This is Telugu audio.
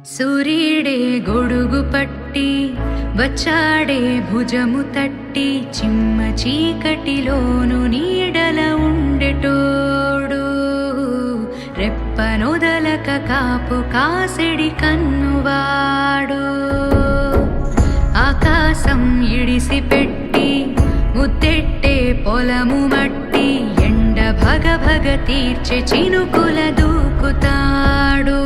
సూర్యుడే గొడుగు పట్టి వచ్చాడే భుజము తట్టి చిమ్మ చీకటిలోను నీడల ఉండెటోడు రెప్పనొదలక కాపు కాసెడి కన్నువాడు ఆకాశం ఇడిసిపెట్టి ముద్దెట్టే పొలము మట్టి ఎండ భగ భగ తీర్చె చినుకుల దూకుతాడు